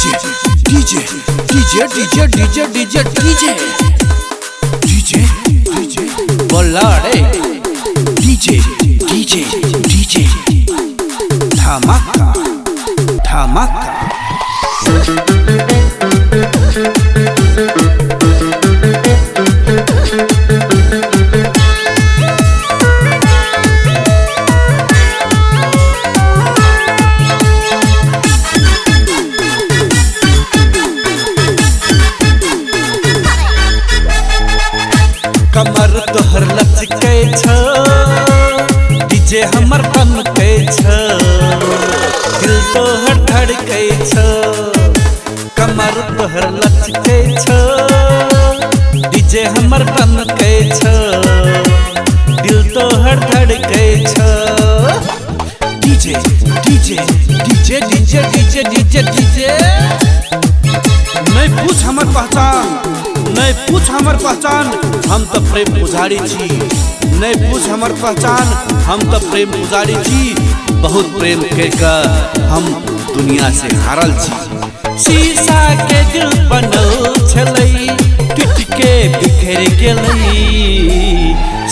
DJ DJ DJ DJ DJ DJ DJ DJ DJ बोला रे DJ DJ DJ धमाका धमाका कमर तोहर लचकै छ डीजे हमर बमकै छ दिल तोहर धड़कै छ कमर तोहर लचकै छ डीजे हमर बमकै छ दिल तोहर धड़कै छ DJ DJ DJ DJ DJ DJ DJ नहीं पूछ हमर पहचान नहीं पूछ हमर पहचान हम तो प्रेम पुजारी छी नहीं पूछ हमर पहचान हम तो प्रेम पुजारी छी बहुत प्रेम करके हम दुनिया से हारल छी शीशा के दिल बनल छलै टूट के बिखर गेलै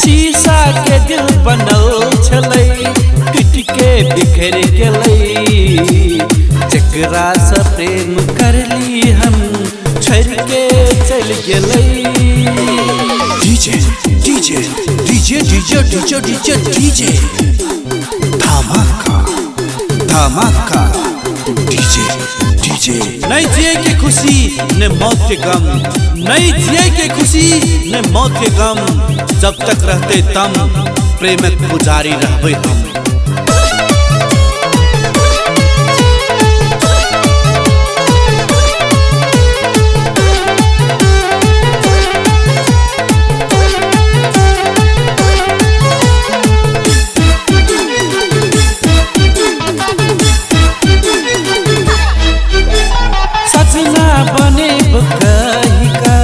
शीशा के दिल बनल छलै टूट के बिखर गेलै जकरा से प्रेम करली हम छोड़ के चल गेलै DJ DJ DJ DJ DJ DJ DJ धमाका धमाका डीजे डीजे नहीं जिए के खुशी न मौत के गम नहीं जिए के खुशी न मौत के गम जब तक रहते तम प्रेमक पुजारी रहबै हम सजना बने बकहिका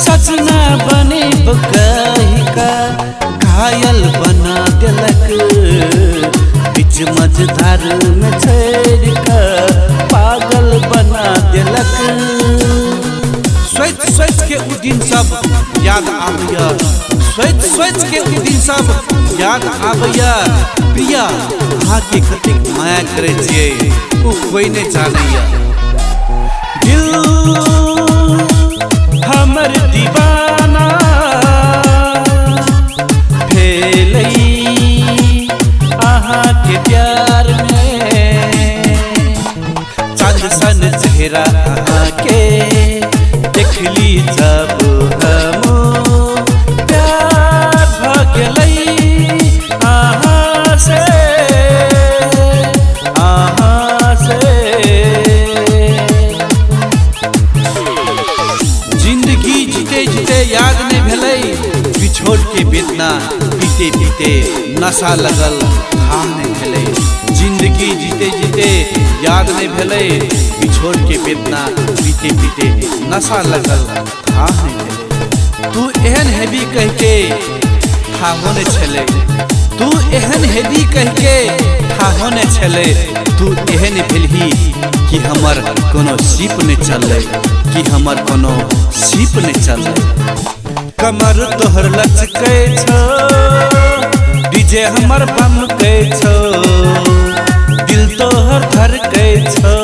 सजना बने बकहिका घायल बना देलक बीच मझधार में छोड़ कर पागल बना देलक सोच सोच के उ दिन सब याद आबैया सोच सोच के उ दिन सब याद आबैया प्रिया अहाँ के कतेक माया करे छियै उ कोई नहीं जानैया दिल हमर दीवाना भेलै अहाँ के प्यार में चंद सन चेहरा अहाँ के देखली जब हम प्यार भ गेलै अहाँ से जिंदगी जीते जीते याद नहीं भेलै बिछोड़ के बेदना पीते पीते नशा लगल था नहीं भेलै जिंदगी जीते जीते याद नहीं भेलै बिछोड़ के बेदना पीते पीते नशा लगल था नहीं भेलै तू एहन हेबी कह के ठाहो नहीं छलै तू एहन हेबी कह के ठाहो नहीं छलै तू एहन भेलही कि हमर कोनो सीप नहीं चललै कि हमर कोनो सीप नहीं चललै कमर तोहर लचकै छ डीजे हमर बमकै छ दिल तोहर धड़कै छ